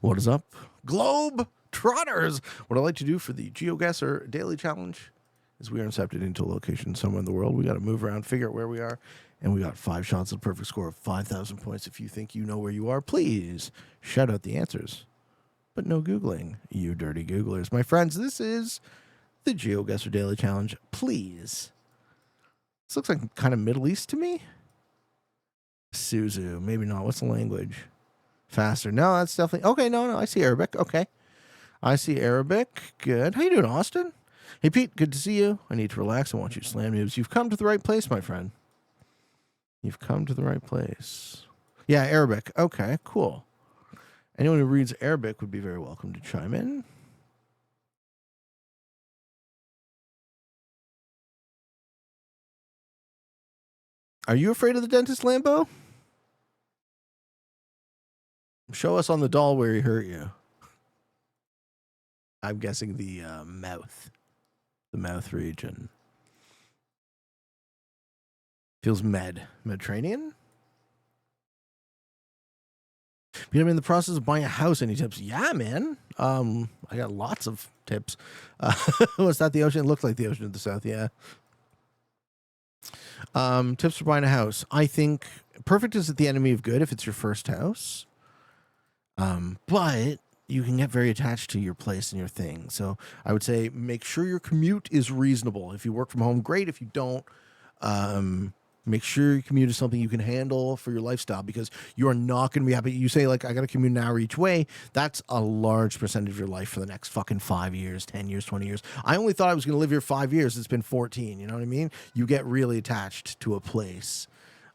What is up, Globe Trotters? What I like to do for the Geoguessr daily challenge is we are incepted into a location somewhere in the world. We got to move around, figure out where we are, and we got 5 shots at a perfect score of 5,000 points. If you think you know where you are, please shout out the answers. But no Googling, you dirty Googlers. My friends, this is the Geoguessr daily challenge. Please. This looks like kind of Middle East to me. Suzu, maybe not. What's the language? Faster. No, that's definitely... Okay, no, I see Arabic. Okay. I see Arabic. Good. How you doing, Austin? Hey, Pete, good to see you. I need to relax. I want you to slam moves. You've come to the right place, my friend. You've come to the right place. Yeah, Arabic. Okay, cool. Anyone who reads Arabic would be very welcome to chime in. Are you afraid of the dentist, Lambo? Show us on the doll where he hurt you. I'm guessing the mouth. The mouth region. Feels Mediterranean? But I'm in the process of buying a house. Any tips? Yeah, man. I got lots of tips. Was that the ocean? It looked like the ocean to the south, yeah. Tips for buying a house. I think perfect isn't the enemy of good if it's your first house. But you can get very attached to your place and your thing. So I would say make sure your commute is reasonable. If you work from home, great. If you don't, make sure your commute is something you can handle for your lifestyle, because you are not going to be happy. You say, like, I got to commute an hour each way. That's a large percentage of your life for the next fucking 5 years, 10 years, 20 years. I only thought I was going to live here 5 years. It's been 14. You know what I mean? You get really attached to a place.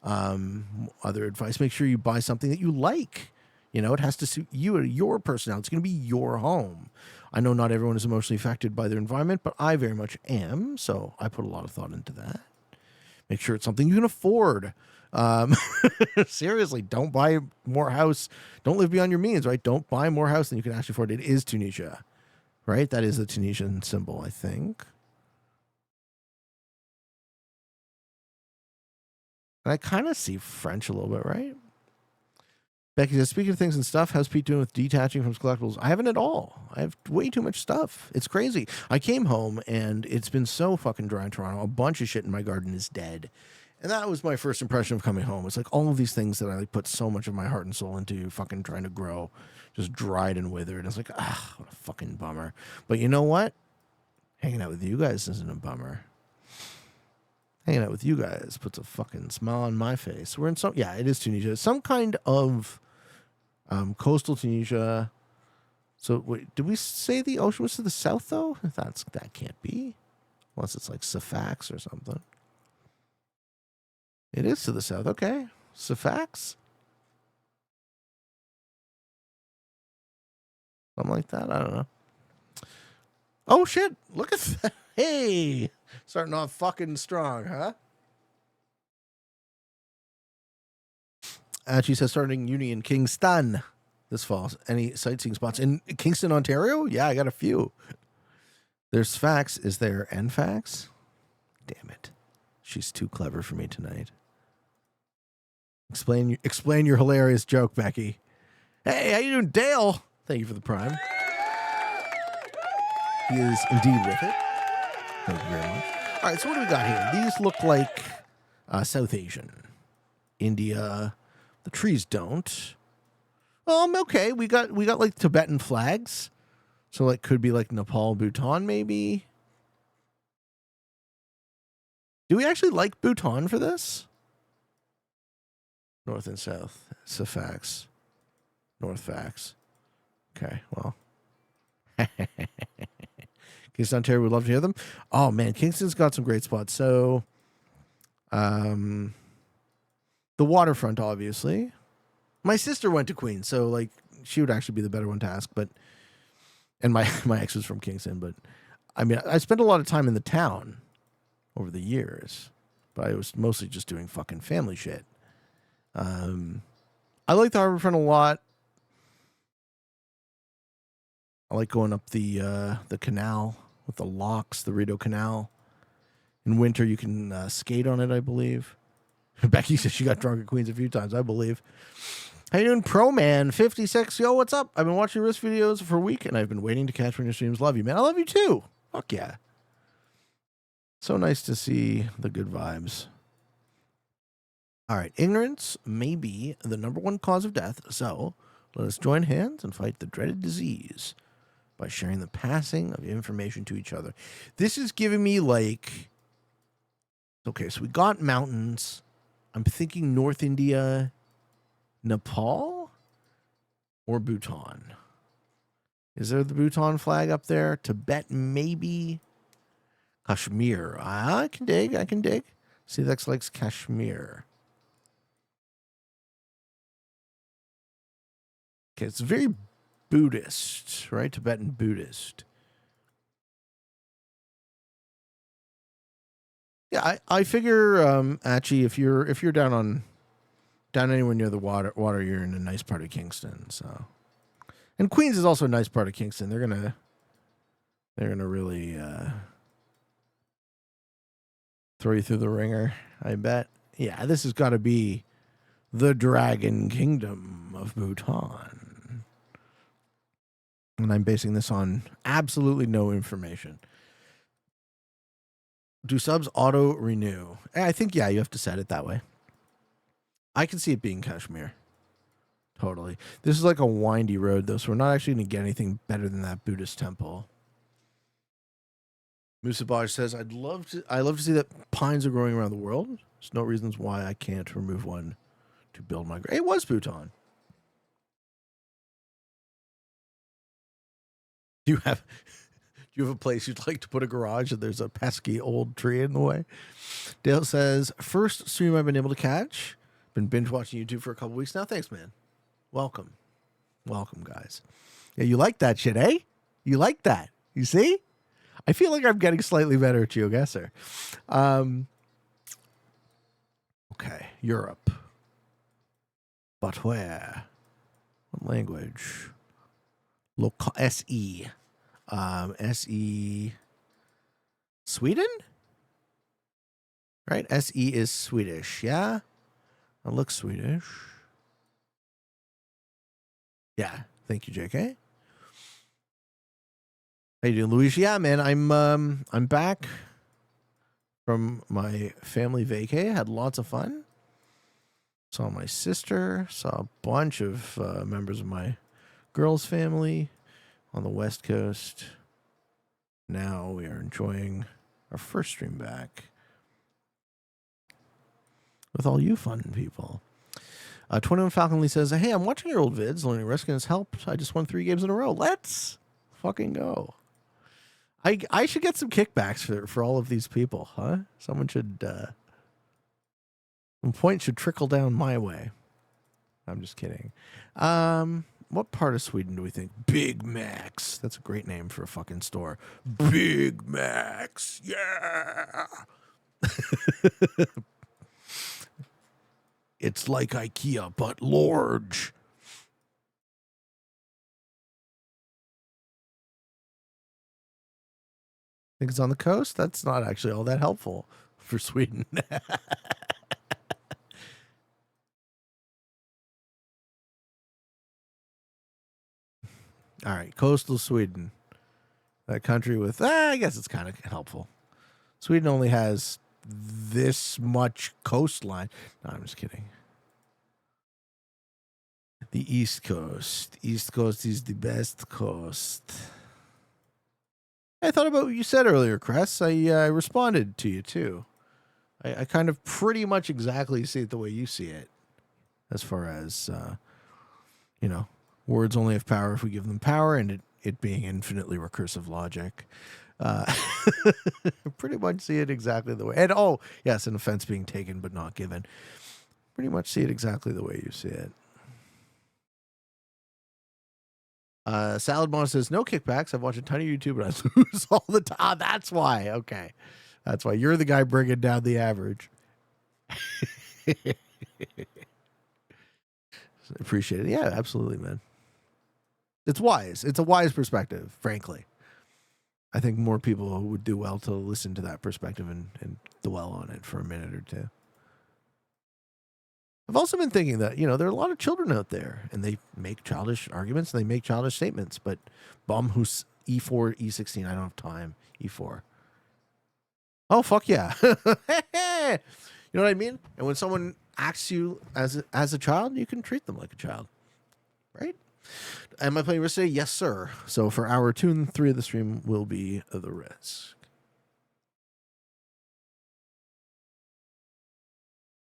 Other advice, make sure you buy something that you like. You know, it has to suit you or your personality. It's going to be your home. I know not everyone is emotionally affected by their environment, but I very much am. So I put a lot of thought into that. Make sure it's something you can afford. Seriously, don't buy more house. Don't live beyond your means, right? Don't buy more house than you can actually afford. It is Tunisia, right? That is the Tunisian symbol, I think. And I kind of see French a little bit, right? Becky says, speaking of things and stuff, how's Pete doing with detaching from his collectibles? I haven't at all. I have way too much stuff. It's crazy. I came home, and it's been so fucking dry in Toronto. A bunch of shit in my garden is dead. And that was my first impression of coming home. It's like all of these things that I like put so much of my heart and soul into fucking trying to grow just dried and withered. And it's like, what a fucking bummer. But you know what? Hanging out with you guys isn't a bummer. Hanging out with you guys puts a fucking smile on my face. We're in some... Yeah, it is Tunisia. Some kind of... coastal Tunisia. So wait, did we say the ocean was to the south though? That can't be, unless it's like Sfax or something. It is to the south. Okay, Sfax. Something like that. I don't know. Oh shit! Look at that. Hey, starting off fucking strong, huh? She says starting uni in Kingston this fall. Any sightseeing spots in Kingston, Ontario? Yeah, I got a few. There's Fax. Is there NFAX? Damn it. She's too clever for me tonight. Explain your hilarious joke, Becky. Hey, how you doing, Dale? Thank you for the prime. He is indeed with it. Thank you very much. All right, so what do we got here? These look like South Asian. India... The trees don't. Okay. We got like Tibetan flags. So like could be like Nepal, Bhutan, maybe. Do we actually like Bhutan for this? North and south. Sfax. North fax. Okay, well. Kingston, Ontario, would love to hear them. Oh man, Kingston's got some great spots. So the waterfront, obviously. My sister went to Queens, so like she would actually be the better one to ask. But and my ex was from Kingston, but I mean I spent a lot of time in the town over the years, but I was mostly just doing fucking family shit. I like the Harbourfront a lot. I like going up the canal with the locks, the Rideau Canal. In winter, you can skate on it, I believe. Becky says she got drunk at Queens a few times, I believe. How you doing, Pro Man 56? Yo, what's up? I've been watching your risk videos for a week, and I've been waiting to catch one of your streams. Love you, man. I love you too. Fuck yeah. So nice to see the good vibes. All right, ignorance may be the number one cause of death, so let us join hands and fight the dreaded disease by sharing the passing of information to each other. This is giving me like, okay, so we got mountains. I'm thinking North India, Nepal, or Bhutan. Is there the Bhutan flag up there? Tibet, maybe. Kashmir. I can dig. See, that's like Kashmir. Okay, it's very Buddhist, right? Tibetan Buddhist. Yeah, I figure actually if you're down anywhere near the water, you're in a nice part of Kingston. So, and Queens is also a nice part of Kingston. They're gonna really throw you through the ringer, I bet. Yeah, this has got to be the Dragon Kingdom of Bhutan. And I'm basing this on absolutely no information. Do subs auto renew? I think, yeah, you have to set it that way. I can see it being Kashmir. Totally. This is like a windy road, though, so we're not actually going to get anything better than that Buddhist temple. Musabaj says, I love to see that pines are growing around the world. There's no reasons why I can't remove one to build my... It was Bhutan. Do you have a place you'd like to put a garage and there's a pesky old tree in the way? Dale says, first stream I've been able to catch. Been binge watching YouTube for a couple weeks now. Thanks, man. Welcome, guys. Yeah, you like that shit, eh? You like that? You see? I feel like I'm getting slightly better at Geoguessr. Okay, Europe. But where? What language? Local SE. SE. Sweden? Right? SE is Swedish, yeah? It looks Swedish. Yeah. Thank you, JK. How you doing, Luigi? Yeah, man, I'm back from my family vacay. Had lots of fun. Saw my sister. Saw a bunch of members of my girl's family on the West Coast. Now we are enjoying our first stream back with all you fun people. 21 Falcon Lee says, hey, I'm watching your old vids. Learning Risk has helped. I just won 3 games in a row. Let's fucking go. I should get some kickbacks for all of these people, huh? Someone should, some point should trickle down my way. I'm just kidding. What part of Sweden do we think? Big Max. That's a great name for a fucking store. Big Max. Yeah. It's like IKEA, but large. Think it's on the coast? That's not actually all that helpful for Sweden. All right, coastal Sweden. That country with, I guess it's kind of helpful. Sweden only has this much coastline. No, I'm just kidding. The East Coast. East Coast is the best coast. I thought about what you said earlier, Cress. I responded to you, too. I kind of pretty much exactly see it the way you see it. As far as, words only have power if we give them power, and it being infinitely recursive logic. Pretty much see it exactly the way. And, oh, yes, an offense being taken but not given. Pretty much see it exactly the way you see it. Salad Mon says, no kickbacks. I've watched a ton of YouTube, but I lose all the time. That's why. Okay. That's why. You're the guy bringing down the average. Appreciate it. Yeah, absolutely, man. It's wise. It's a wise perspective, frankly. I think more people would do well to listen to that perspective and dwell on it for a minute or two. I've also been thinking that, you know, there are a lot of children out there and they make childish arguments and they make childish statements, but bum who's E4, E16, I don't have time. E4. Oh, fuck yeah. You know what I mean? And when someone acts you as a child, you can treat them like a child, right? Am I playing Risk today? Yes, sir. So for hour 2 and 3 of the stream will be the Risk.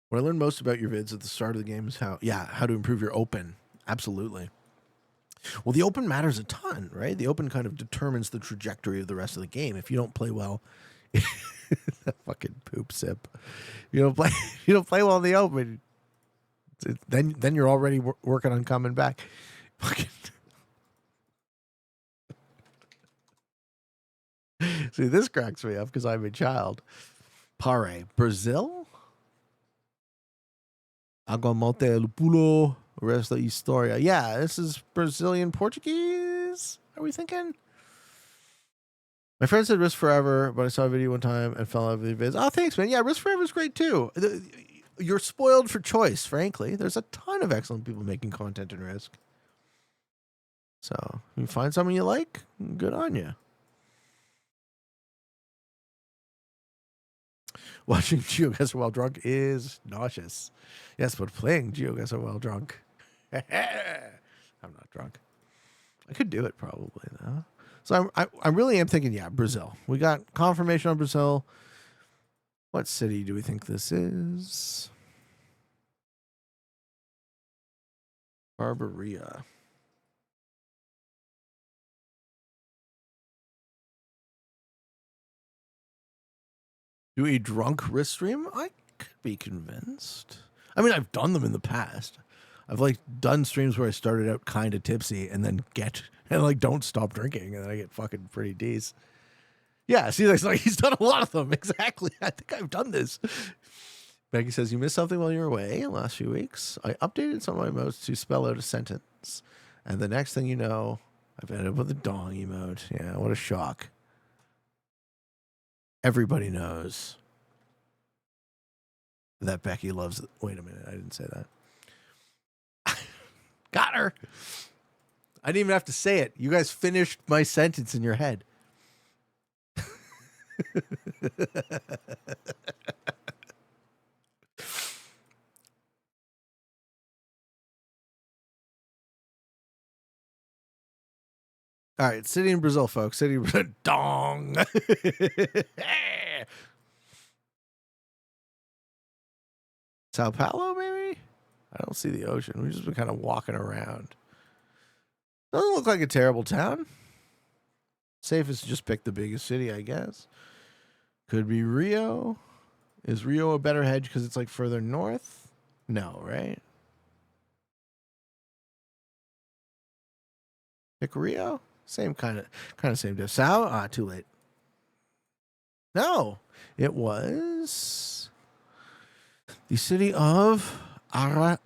What I learned most about your vids at the start of the game is how to improve your open. Absolutely. Well, the open matters a ton, right? The open kind of determines the trajectory of the rest of the game. If you don't play well, that fucking poop sip. You don't play well in the open. Then you're already working on coming back. Fucking. See, this cracks me up because I'm a child. Pare, Brazil. Aguamote el pulo. Rest of the historia. Yeah, this is Brazilian Portuguese. Are we thinking? My friend said Risk Forever, but I saw a video one time and fell out of the vids. Oh, thanks, man. Yeah, Risk Forever is great too. You're spoiled for choice, frankly. There's a ton of excellent people making content in Risk. So, if you find someone you like, good on you. Watching Geoguessr while drunk is nauseous. Yes, but playing Geoguessr while drunk. I'm not drunk. I could do it probably, though. So I really am thinking, yeah, Brazil. We got confirmation on Brazil. What city do we think this is? Barbaria. Do a drunk Risk stream? I could be convinced. I mean, I've done them in the past. I've like done streams where I started out kind of tipsy and then don't stop drinking and then I get fucking pretty decent. Yeah, see, that's like he's done a lot of them. Exactly. I think I've done this. Becky says, you missed something while you were away in the last few weeks. I updated some of my emotes to spell out a sentence. And the next thing you know, I've ended up with a dong emote. Yeah, what a shock. Everybody knows that Becky loves it. Wait a minute, I didn't say that. Got her. I didn't even have to say it. You guys finished my sentence in your head. All right, city in Brazil, folks. City in Brazil. Dong. Sao Paulo, maybe? I don't see the ocean. We've just been kind of walking around. Doesn't look like a terrible town. Safest to just pick the biggest city, I guess. Could be Rio. Is Rio a better hedge because it's like further north? No, right? Pick Rio? Same kind of same diff. Sao? Too late. No, it was the city of Aracaju.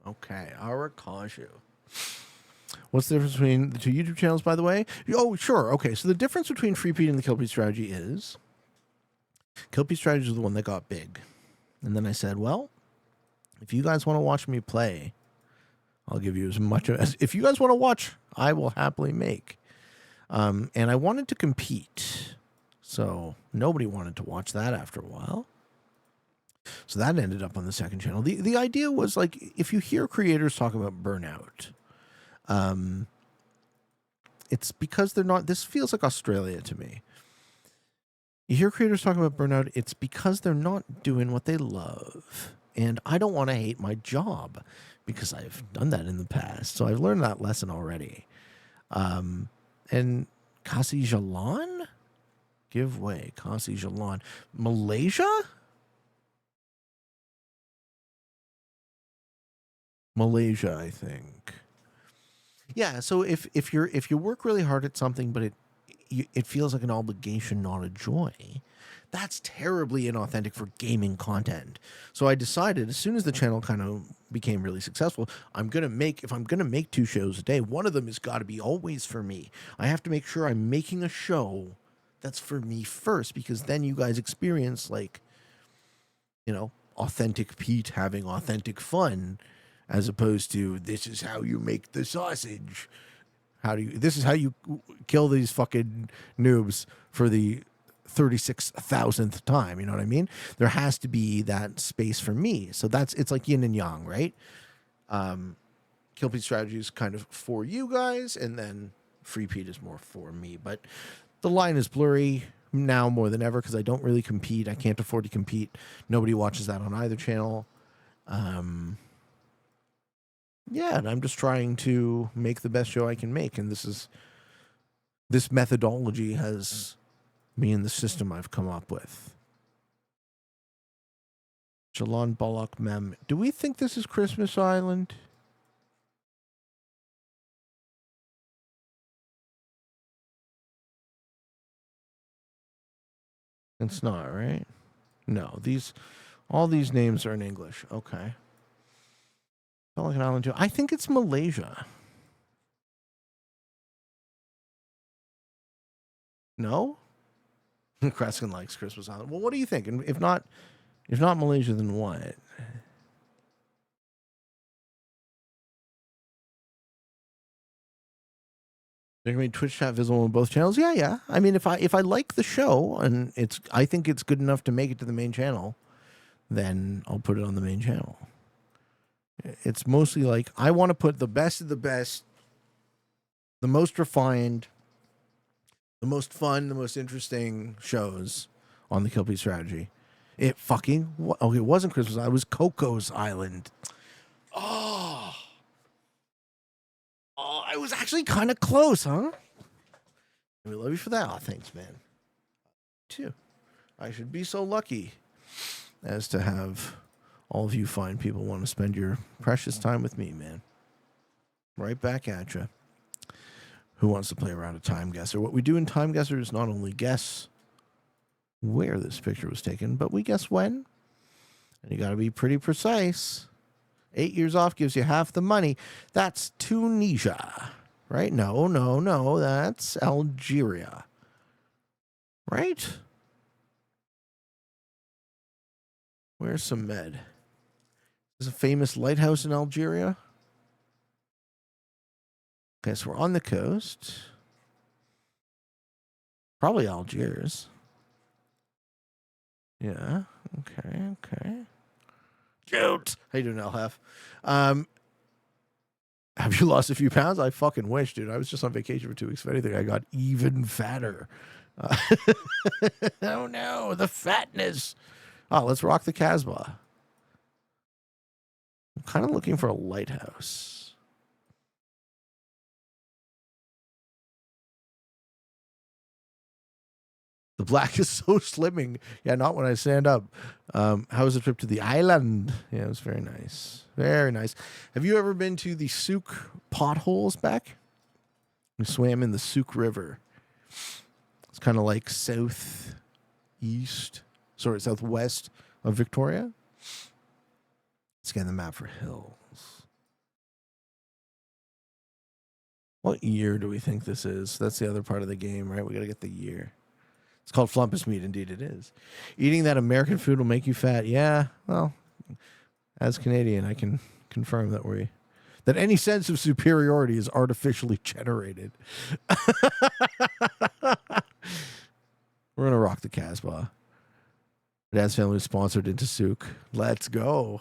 Okay, Aracaju. What's the difference between the two YouTube channels, by the way? Oh, sure. Okay, so the difference between Freepeat and the Killpeat strategy is Killpeat strategy is the one that got big. And then I said, well, if you guys want to watch me play, I'll give you as much as... If you guys want to watch, I will happily make. And I wanted to compete. So nobody wanted to watch that after a while. So that ended up on the second channel. The idea was, like, if you hear creators talk about burnout, it's because they're not... This feels like Australia to me. You hear creators talk about burnout, it's because they're not doing what they love. And I don't want to hate my job because I've done that in the past. So I've learned that lesson already. And Kasi Jalan? Give way. Kasi Jalan. Malaysia? Malaysia, I think. Yeah, so if you work really hard at something, but it feels like an obligation, not a joy, that's terribly inauthentic for gaming content. So I decided, as soon as the channel kind of became really successful, if I'm gonna make 2 shows a day, one of them has got to be always for me. I have to make sure I'm making a show that's for me first, because then you guys experience, like, authentic Pete having authentic fun, as opposed to this is how you make the sausage. This is how you kill these fucking noobs for the 36,000th time. You know what I mean? There has to be that space for me. So it's like yin and yang, right? Kill Pete strategy is kind of for you guys, and then Free Pete is more for me. But the line is blurry now more than ever because I don't really compete. I can't afford to compete. Nobody watches that on either channel. Yeah, and I'm just trying to make the best show I can make, and this methodology has me in the system I've come up with. Jalon Bullock Mem. Do we think this is Christmas Island? It's not, right? No, all these names are in English. Okay. Felt like an island too. I think it's Malaysia. No? Kreskin likes Christmas Island. Well, what do you think? And if not Malaysia, then what? They're gonna be Twitch chat visible on both channels. Yeah. I mean, if I like the show and I think it's good enough to make it to the main channel, then I'll put it on the main channel. It's mostly like I want to put the best of the best, the most refined, the most fun, the most interesting shows on the Kill Pete strategy. It wasn't Christmas Island. It was Coco's Island. Oh, I was actually kind of close, huh? We love you for that. Oh, thanks, man. Too. I should be so lucky as to have all of you fine people want to spend your precious time with me, man. Right back at you. Who wants to play around a time guesser? What we do in time guesser is not only guess where this picture was taken, but we guess when. And you got to be pretty precise. 8 years off gives you half the money. That's Tunisia, right? No. That's Algeria, right? Where's Samed? There's a famous lighthouse in Algeria. Okay, so we're on the coast. Probably Algiers. Yeah. Okay. JOOT. How you doing, LF? Have you lost a few pounds? I fucking wish, dude. I was just on vacation for 2 weeks. If anything, I got even fatter. Oh no, the fatness. Oh, let's rock the Casbah. I'm kind of looking for a lighthouse. The black is so slimming. Yeah, not when I stand up. How was the trip to the island? Yeah, it was very nice. Very nice. Have you ever been to the Souk potholes back? We swam in the Souk River. It's kind of like southwest of Victoria. Scan the map for hills. What year do we think this is? That's the other part of the game, right? We got to get the year. It's called Flumpus Meat. Indeed it is. Eating that American food will make you fat. Yeah, well, as Canadian, I can confirm that any sense of superiority is artificially generated. We're going to rock the Casbah. Dad's family was sponsored into Souk. Let's go.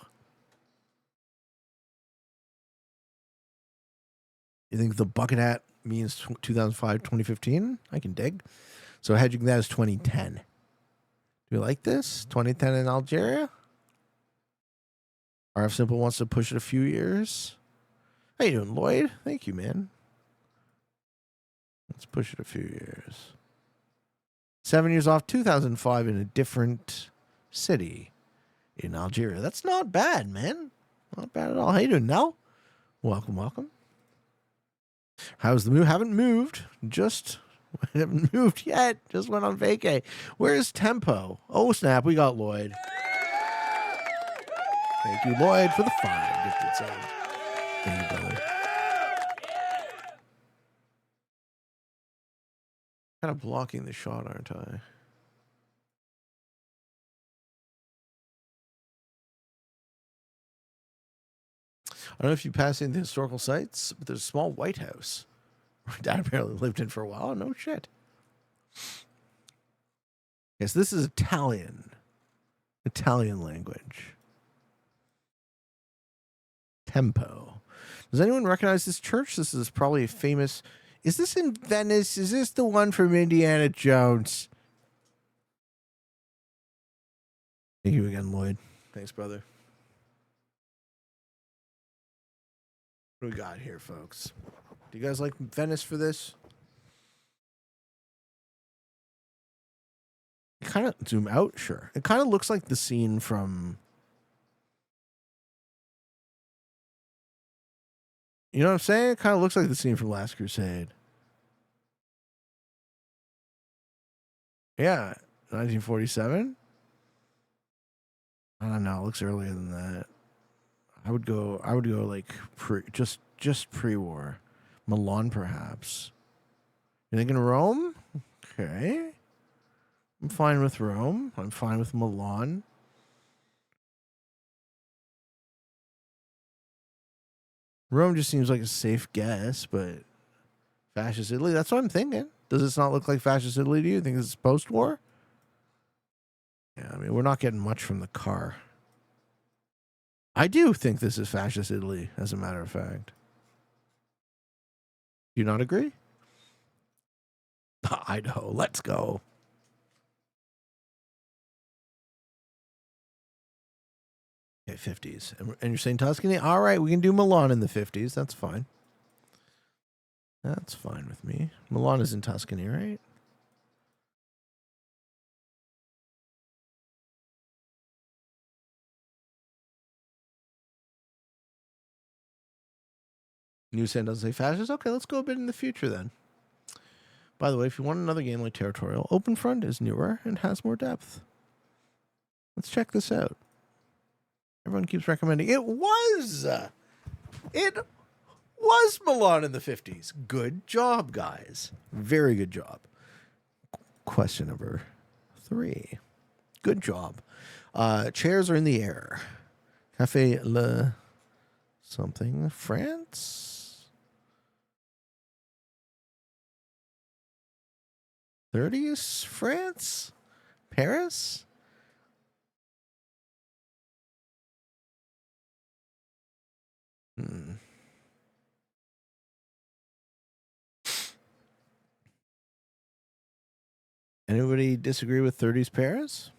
You think the bucket hat means 2005, 2015? I can dig. So hedging that is 2010. Do you like this? 2010 in Algeria? RF Simple wants to push it a few years. How you doing, Lloyd? Thank you, man. Let's push it a few years. 7 years off, 2005 in a different city in Algeria. That's not bad, man. Not bad at all. How you doing, Nell? Welcome. How's the move? Haven't moved. Haven't moved yet. Just went on vacay. Where's Tempo? Oh, snap. We got Lloyd. Thank you, Lloyd, for the 5 gifted subs. Thank you, brother. Kind of blocking the shot, aren't I? don't know if you pass in the historical sites, but there's a small White House. My dad apparently lived in for a while. No shit. Yes, this is Italian. Italian language. Tempo. Does anyone recognize this church? This is probably a famous. Is this in Venice? Is this the one from Indiana Jones? Thank you again, Lloyd. Thanks, brother. What do we got here, folks? Do you guys like Venice for this? Kind of zoom out, sure. It kind of looks like the scene from. You know what I'm saying? It kind of looks like the scene from Last Crusade. Yeah, 1947. I don't know. It looks earlier than that. I would go like just pre-war, Milan perhaps. You thinking Rome? Okay, I'm fine with Rome. I'm fine with Milan. Rome just seems like a safe guess, but fascist Italy. That's what I'm thinking. Does this not look like fascist Italy to you? Think this is post-war? Yeah, I mean we're not getting much from the car. I do think this is fascist Italy, as a matter of fact. Do you not agree? Idaho, let's go. Okay, 50s. And you're saying Tuscany? All right, we can do Milan in the 50s. That's fine. That's fine with me. Milan is in Tuscany, right? New Sand doesn't say fascist. Okay, let's go a bit in the future then. By the way, if you want another game like Territorial, Openfront is newer and has more depth. Let's check this out. Everyone keeps recommending it. Was Milan in the 50s. Good job, guys. Very good job. Question number 3. Good job. Chairs are in the air. Café Le something. France? 30s? France? Paris? Anybody disagree with 30s Paris?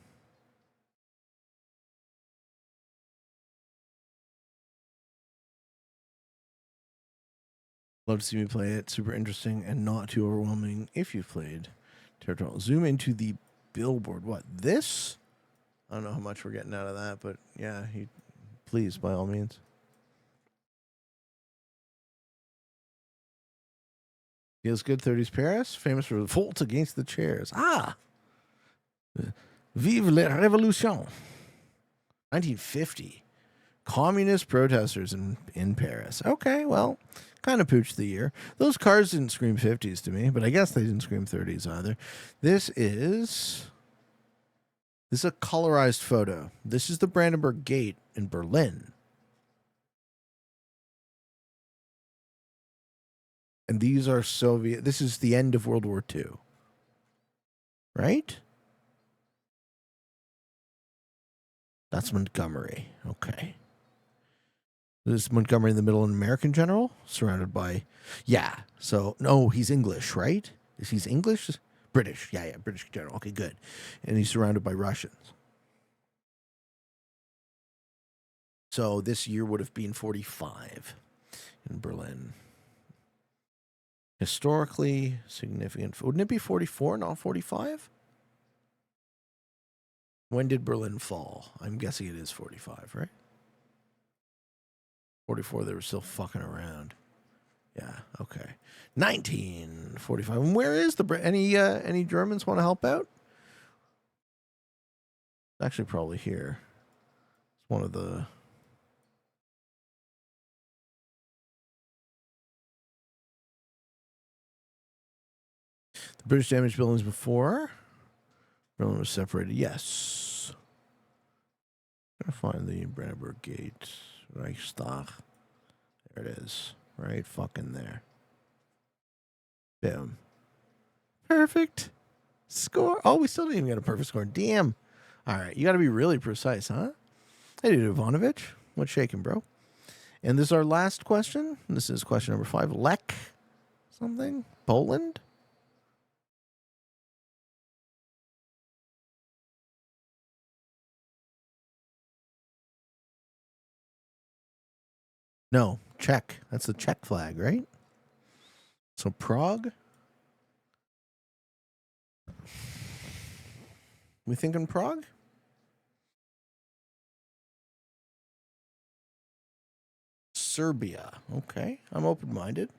Love to see me play it. Super interesting and not too overwhelming if you've played Territorial. Zoom into the billboard. What, this? I don't know how much we're getting out of that, but yeah, please, by all means. Feels good, 30s Paris. Famous for revolts against the chairs. Ah! Vive la Révolution. 1950. Communist protesters in Paris. Okay, well, kind of pooched the year. Those cars didn't scream 50s to me, but I guess they didn't scream 30s either. This is a colorized photo. This is the Brandenburg Gate in Berlin. And these are Soviet. This is the end of World War II. Right? That's Montgomery. Okay. This is Montgomery in the middle, an American general surrounded by. Yeah. So, no, he's English, right? Is he English? British. Yeah, British general. Okay, good. And he's surrounded by Russians. So this year would have been 45 in Berlin. Historically significant. Wouldn't it be 44, not 45? When did Berlin fall? I'm guessing it is 45, right? 44, they were still fucking around. Yeah, okay. 1945. And where is any Germans want to help out? Actually, probably here. It's one of the. The British damaged buildings before. Berlin was separated. Yes. I'm going to find the Brandenburg Gate. Reichstag. There it is. Right fucking there. Boom. Perfect score. Oh, we still didn't even get a perfect score. Damn. All right. You got to be really precise, huh? Hey, Ivanovich. What's shaking, bro? And this is our last question. This is question number 5. Lech something? Poland? No, Czech. That's the Czech flag, right? So Prague? We thinking Prague? Serbia. Okay. I'm open-minded.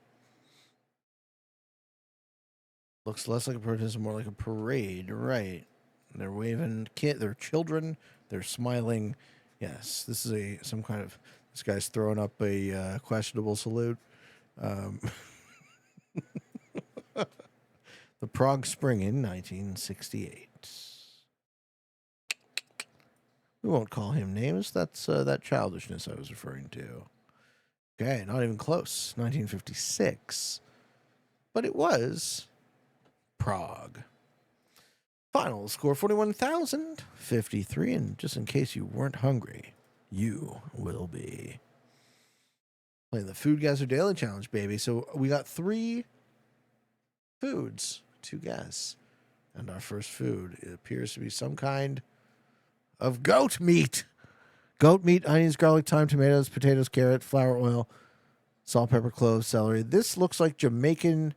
Looks less like a protest and more like a parade. Right. They're waving their children. They're smiling. Yes, this is some kind of... This guy's throwing up a questionable salute. Um, the Prague Spring in 1968. We won't call him names. That's that childishness I was referring to. Okay, not even close. 1956. But it was Prague. Final score 41,053. And just in case you weren't hungry, you will be. Playing the Foodgasser Daily Challenge, baby. So we got 3 foods to guess. And our first food, it appears to be some kind of goat meat. Goat meat, onions, garlic, thyme, tomatoes, potatoes, carrot, flour, oil, salt, pepper, cloves, celery. This looks like Jamaican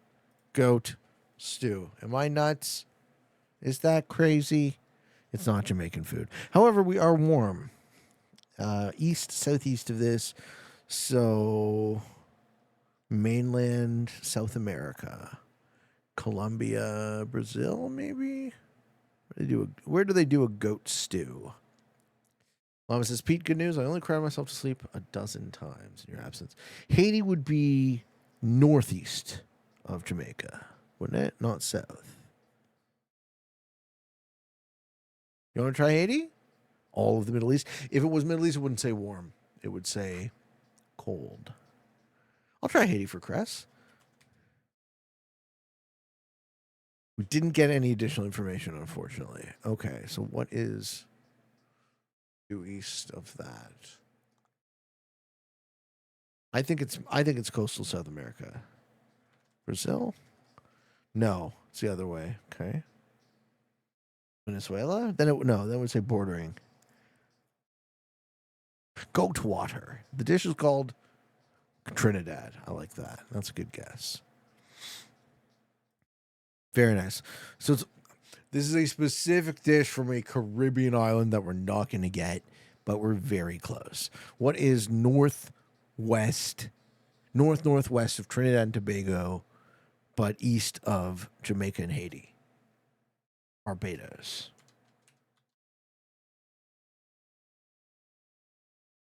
goat stew. Am I nuts? Is that crazy? It's not Jamaican food. However, we are warm. Southeast of this. So, mainland South America. Colombia, Brazil, maybe? Where do they do a goat stew? Mama says, Pete, good news. I only cried myself to sleep a dozen times in your absence. Haiti would be northeast of Jamaica, wouldn't it? Not south. You want to try Haiti? All of the Middle East. If it was Middle East, it wouldn't say warm. It would say cold. I'll try Haiti for Cress. We didn't get any additional information, unfortunately. Okay, so what is due east of that? I think it's coastal South America. Brazil? No, it's the other way. Okay. Venezuela? Then it would say bordering. Goat water. The dish is called Trinidad. I like that. That's a good guess. Very nice. So this is a specific dish from a Caribbean island that we're not going to get, but we're very close. What is northwest of Trinidad and Tobago, but east of Jamaica and Haiti? Barbados.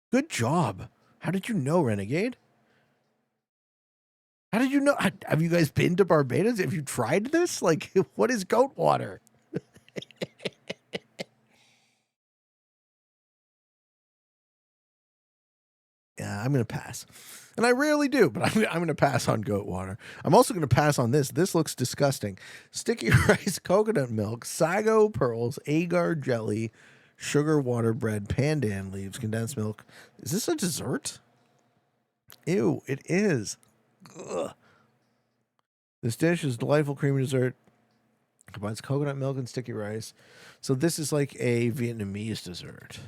Good job. How did you know, Renegade? How did you know? Have you guys been to Barbados? Have you tried this? Like, what is goat water? Yeah, I'm going to pass. And I rarely do, but I'm going to pass on goat water. I'm also going to pass on this. This looks disgusting. Sticky rice, coconut milk, sago pearls, agar jelly, sugar water bread, pandan leaves, condensed milk. Is this a dessert? Ew, it is. Ugh. This dish is delightful creamy dessert. Combines coconut milk and sticky rice. So this is like a Vietnamese dessert.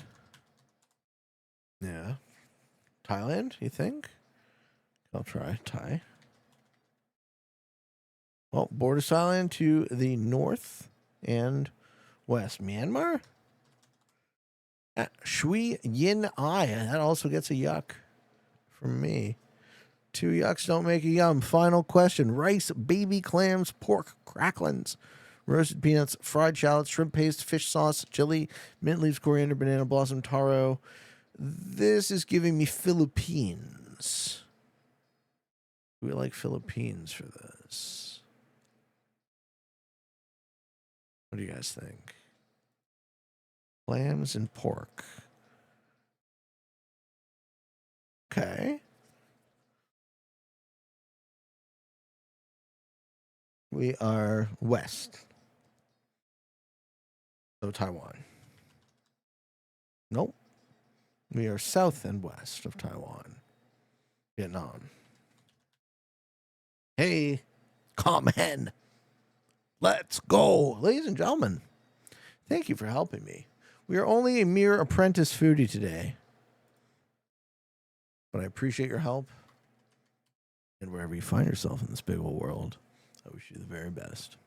Yeah. Thailand, you think? I'll try Thai. Well, borders Thailand to the north and west. Myanmar? Shui Yin Ai. That also gets a yuck from me. 2 yucks don't make a yum. Final question. Rice, baby clams, pork, cracklings, roasted peanuts, fried shallots, shrimp paste, fish sauce, chili, mint leaves, coriander, banana blossom, taro. This is giving me Philippines. We like Philippines for this. What do you guys think? Clams and pork. Okay. We are west. So Taiwan. Nope. We are south and west of Taiwan. Vietnam. Hey, comment. Let's go. Ladies and gentlemen, thank you for helping me. We are only a mere apprentice foodie today. But I appreciate your help. And wherever you find yourself in this big old world, I wish you the very best.